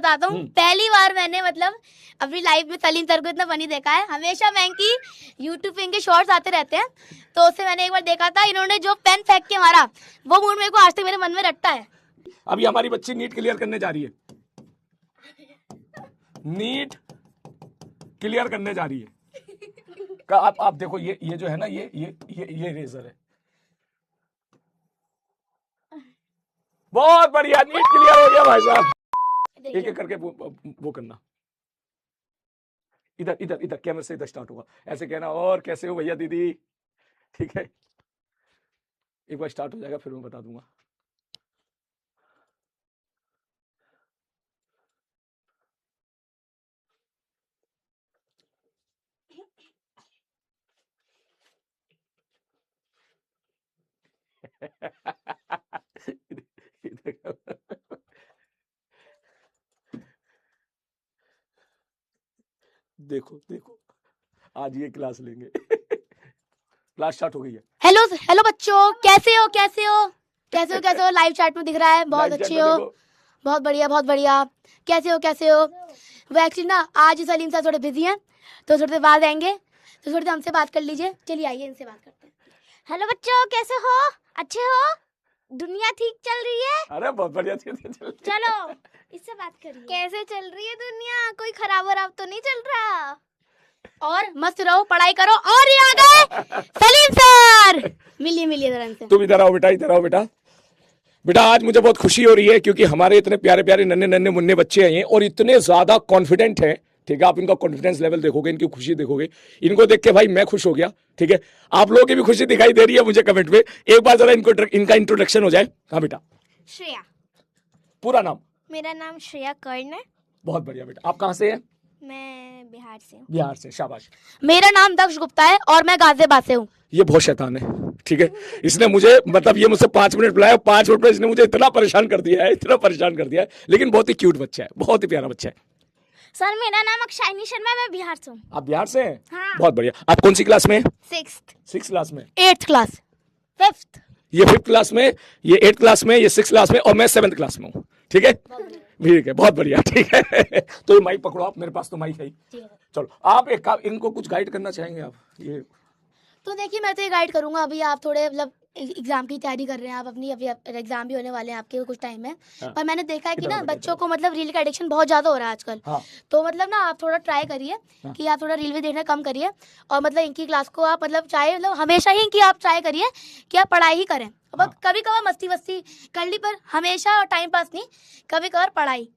बताता हूँ, पहली बार मैंने मतलब अपनी लाइफ में सलीम सर को इतना फनी देखा है। हमेशा मैंकी यूट्यूब पे इनके शॉर्ट्स आते रहते हैं, तो उससे मैंने एक बार देखा था, इन्होंने जो पेन फेंक के मारा वो मूड मेरे को आज तक मेरे मन में रटता है। अभी हमारी बच्ची नीट क्लियर करने जा रही है, नीट क्लियर करने जा रही है। आप देखो, ये जो है ना, ये रेजर है। बहुत बढ़िया, नीट क्लियर हो गया भाई साहब। एक एक करके वो करना। इधर इधर इधर कैमरे से इधर स्टार्ट होगा, ऐसे कहना, और कैसे हो भैया दीदी, ठीक है। एक बार स्टार्ट हो जाएगा फिर मैं बता दूंगा। देखो देखो, आज ये क्लास लेंगे। क्लास स्टार्ट हो गई है। हेलो हेलो बच्चों, कैसे हो कैसे हो कैसे हो कैसे हो? लाइव चैट में दिख रहा है, बहुत अच्छे हो, बहुत बढ़िया बहुत बढ़िया। कैसे हो कैसे हो? वो एक्चुअली ना आज सलीम सर थोड़े बिजी हैं, तो थोड़ी देर बाद आएंगे, तो थोड़ी देर हमसे बात कर लीजिए। चलिए आइए इनसे बात करते हैं। हेलो बच्चों, कैसे हो? अच्छे हो? दुनिया ठीक चल रही है? अरे बहुत बढ़िया चल रही है। चलो इससे बात करिए। कैसे चल रही है दुनिया? कोई खराब वराब तो नहीं चल रहा? और मस्त रहो, पढ़ाई करो। और ये आ गए सलीम सर, मिलिए मिलिए जरा इनसे। तुम इधर आओ बेटा, इधर आओ बेटा। बेटा आज मुझे बहुत खुशी हो रही है, क्योंकि हमारे इतने प्यारे प्यारे नन्हे नन्हे मुन्ने बच्चे हैं और इतने ज्यादा कॉन्फिडेंट हैं। ठीक है, आप इनका कॉन्फिडेंस लेवल देखोगे, इनकी खुशी देखोगे, इनको देख के भाई मैं खुश हो गया। ठीक है, आप लोगों की भी खुशी दिखाई दे रही है मुझे कमेंट में। एक बार जरा इनका इंट्रोडक्शन हो जाए। हाँ बेटा। श्रेया। पूरा नाम? मेरा नाम श्रेया कर्ण है। बहुत बढ़िया बेटा। आप कहाँ से हैं? मैं बिहार से हूँ। बिहार से, शाबाश। मेरा नाम दक्ष गुप्ता है और मैं गाजियाबाद से हूँ। ये बहुत शैतान है, ठीक है। इसने मुझे मतलब ये मुझसे 5 मिनट बुलाया, 5 मिनट में इसने मुझे इतना परेशान कर दिया है, इतना परेशान कर दिया है। लेकिन बहुत ही क्यूट बच्चा है, बहुत ही प्यारा बच्चा है। सर मेरा नाम अक्षायनी शर्मा है, मैं बिहार से हूँ। आप बिहार से हैं? हाँ। बहुत बढ़िया। आप कौन सी क्लास में? 6th क्लास में। 8th class 5th। ये 5th क्लास में, ये 8th क्लास में, ये 6th क्लास में, और मैं 7th क्लास में हूँ। ठीक है, ठीक है, बहुत बढ़िया। ठीक है, तो ये माइक पकड़ो आप, मेरे पास तो माइक है ही। चलो आप एक काम, इनको कुछ गाइड करना चाहेंगे आप? ये तो देखिए मैं तो ये गाइड करूंगा, अभी आप थोड़े मतलब एग्जाम की तैयारी कर रहे हैं, आप अपनी अभी एग्जाम भी होने वाले हैं आपके कुछ टाइम में। हाँ। पर मैंने देखा है कि ना बच्चों को मतलब रील का एडिक्शन बहुत ज्यादा हो रहा है आजकल। हाँ। तो मतलब ना आप थोड़ा ट्राई करिए कि आप थोड़ा रील भी देखना कम करिए, और मतलब इनकी क्लास को आप मतलब चाहे मतलब हमेशा ही इनकी आप ट्राई करिए कि आप पढ़ाई ही करें। अब कभी कभार मस्ती वस्ती कर ली, पर हमेशा टाइम पास नहीं, कभी कभार पढ़ाई,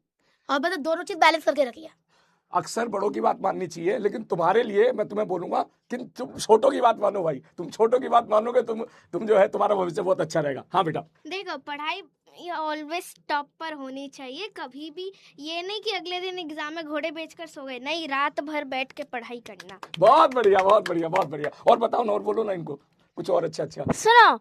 और मतलब दोनों चीज बैलेंस करके रखिए। अक्सर बड़ों की बात माननी चाहिए, लेकिन तुम्हारे लिए मैं तुम्हें बोलूंगा कि तुम छोटों की बात मानो भाई। तुम छोटों की बात मानोगे, तुम जो है, तुम्हारा भविष्य बहुत अच्छा रहेगा। हाँ बेटा। देखो पढ़ाई ऑलवेज टॉप पर होनी चाहिए, कभी भी ये नहीं कि अगले दिन एग्जाम में घोड़े बेचकर सो गए, नहीं, रात भर बैठ के पढ़ाई करना। बहुत बढ़िया बहुत बढ़िया बहुत बढ़िया। और बताओ ना, और बोलो ना इनको कुछ और अच्छा। सुनो,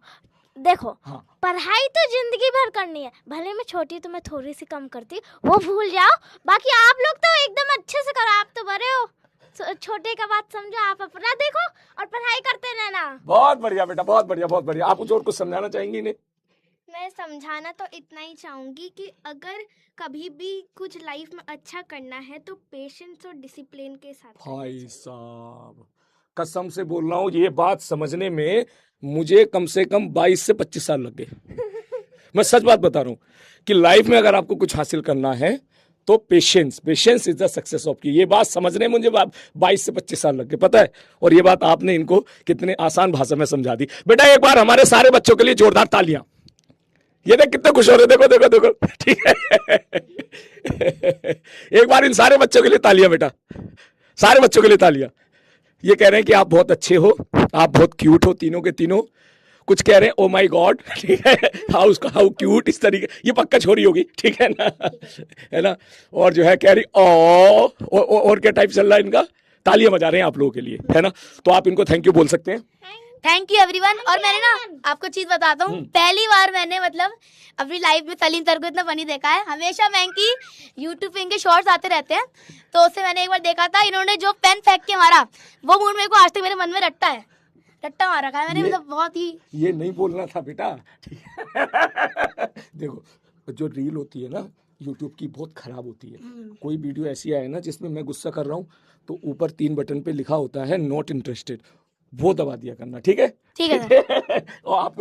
देखो हाँ। पढ़ाई तो जिंदगी भर करनी है, भले मैं छोटी तो मैं थोड़ी सी कम करती, वो भूल जाओ। बाकी आप लोग तो एकदम अच्छे से करो, आप तो बड़े हो, छोटे का बात समझो, आप अपना देखो और पढ़ाई करते रहना। बहुत बढ़िया बेटा, बहुत बढ़िया बहुत बढ़िया। आप कुछ समझाना चाहेंगी इन्हें? मैं समझाना तो इतना ही चाहूंगी कि अगर कभी भी कुछ लाइफ में अच्छा करना है तो पेशेंस और डिसिप्लिन के साथ। भाई साहब कसम से बोल रहा हूँ, ये बात समझने में मुझे कम से कम 22 से 25 साल लग गए। मैं सच बात बता रहा हूँ कि लाइफ में अगर आपको कुछ हासिल करना है तो patience is the success of की। ये बात समझने में मुझे 22 से 25 साल लग गए, पता है। और ये बात आपने इनको कितने आसान भाषा में समझा दी। बेटा एक बार हमारे सारे बच्चों के लिए जोरदार तालियां। ये देख कितने खुश हो रहे, देखो देखो देखो, ठीक है। एक बार इन सारे बच्चों के लिए तालियां बेटा, सारे बच्चों के लिए तालियां। ये कह रहे हैं कि आप बहुत अच्छे हो, आप बहुत क्यूट हो, तीनों के तीनों। कुछ कह रहे हैं ओ माय गॉड, ठीक है, हाउ क्यूट, इस तरीके। ये पक्का छोरी होगी, ठीक है ना, है ना। और जो है कह रही और क्या टाइप चल रहा है इनका। तालियां बजा रहे हैं आप लोगों के लिए, है ना। तो आप इनको थैंक यू बोल सकते हैं। Thank you everyone. और मैंने ना आपको चीज बताता हूँ, पहली बार मैंने मतलब अपनी लाइफ में सलीम सर को इतना फनी देखा है। हमेशा मैंकी यूट्यूब पे इनके शॉर्ट्स आते रहते हैं, तो उससे मैंने एक बार देखा था, इन्होंने जो पेन फेंक के मारा वो मूड मेरे को आज तक मेरे मन में रटता है, रट्टा मारा है मैंने, मतलब बहुत ही। ये नहीं बोलना था बेटा, ठीक है। देखो जो रील होती है ना, यूट्यूब की बहुत खराब होती है। कोई वीडियो ऐसी आए ना जिसमें मैं गुस्सा कर रहा हूँ तो ऊपर 3 बटन पे लिखा होता है नॉट इंटरेस्टेड, वो दबा दिया करना, ठीक है? ठीक है सर। और आप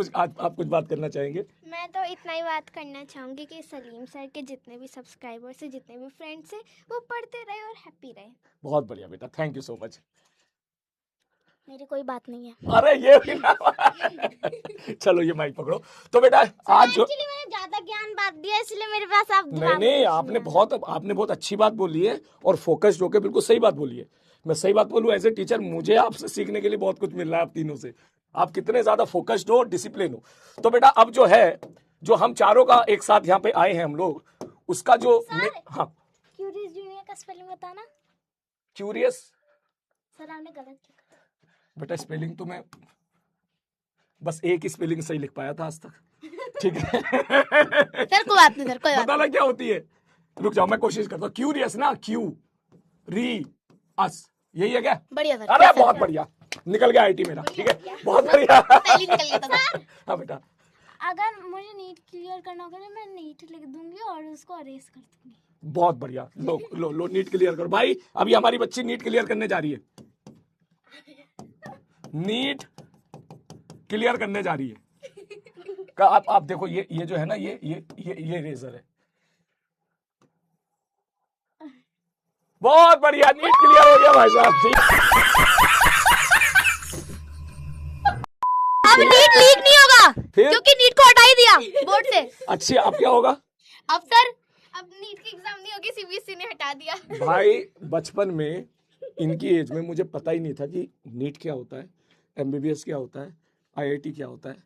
कुछ बात करना चाहेंगे? मैं तो इतना ही बात करना चाहूँगी कि सलीम सर के जितने भी सब्सक्राइबर्स हैं, जितने भी फ्रेंड्स हैं, वो पढ़ते रहे और हैप्पी रहे। बहुत बढ़िया बेटा, थैंक यू सो मच। मेरी कोई बात नहीं है। अरे ये भी ना चलो ये माइक पकड़ो। तो बेटा आज जो एक्चुअली मैंने ज्यादा ज्ञान बात दिया इसलिए मेरे पास आप नहीं आपने बहुत अच्छी बात बोली है और फोकस्ड होकर बिल्कुल सही बात बोली है। मैं सही बात बोलूं, एज ए टीचर मुझे आपसे सीखने के लिए बहुत कुछ मिल रहा है आप तीनों से। आप कितने ज्यादा फोकस्ड हो, डिसिप्लिन हो। तो बेटा अब जो है, जो हम चारों का एक साथ यहाँ पे आए हैं हम लोग, उसका जो हाँ क्यूरियस जूनियर का स्पेलिंग बताना। क्यूरियस सर आपने गलत लिखा। बेटा स्पेलिंग तो मैं बस एक ही स्पेलिंग सही लिख पाया था आज तक, ठीक है? सर कोई बात नहीं सर, कोई बात बताना क्या होती है, रुक जाओ मैं कोशिश करता हूँ। क्यूरियस ना, क्यू री अस, यही है क्या? नहीं। बढ़िया सर। अरे बहुत बढ़िया, निकल गया आईटी मेरा, ठीक है? बहुत बढ़िया। पहले निकल गया था सर। हाँ बेटा, अगर मुझे नीट क्लियर करना होगा ना मैं नीट लिख दूंगी और उसको अरेज कर दूंगी। बहुत बढ़िया। लो लो लो नीट क्लियर करो भाई। अभी हमारी बच्ची नीट क्लियर करने जा रही है, नीट क्लियर करने जा रही है। का आप देखो ये जो है ना, ये रेजर है। बहुत बढ़िया, नीट क्लियर हो गया भाई साहब। अब नीट लीक नहीं होगा फिर? क्योंकि नीट को हटा ही दिया बोर्ड से। अच्छी, अब क्या होगा? अब सर अब नीट की एग्जाम नहीं होगी, सीबीएसई ने हटा दिया। भाई बचपन में इनकी एज में मुझे पता ही नहीं था कि नीट क्या होता है, एमबीबीएस क्या होता है, आईआईटी क्या होता है।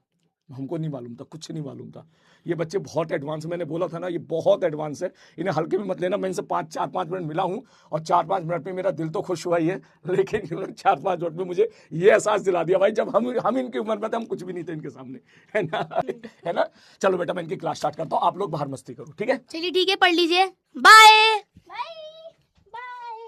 हमको नहीं मालूम था, कुछ नहीं मालूम था। ये बच्चे बहुत एडवांस, मैंने बोला था ना ये बहुत एडवांस है, इन्हें हल्के में मत लेना। मैं इनसे 4-5 मिनट मिला हूँ और 4-5 मिनट में मेरा दिल तो खुश हुआ ही है, लेकिन इन्होंने 4-5 मिनट में मुझे ये एहसास दिला दिया भाई, जब हम इनकी उम्र में थे हम कुछ भी नहीं थे इनके सामने, है ना? है ना? चलो बेटा मैं इनकी क्लास स्टार्ट करता हूँ, आप लोग बाहर मस्ती करो, ठीक है? चलिए ठीक है, पढ़ लीजिए, बाय।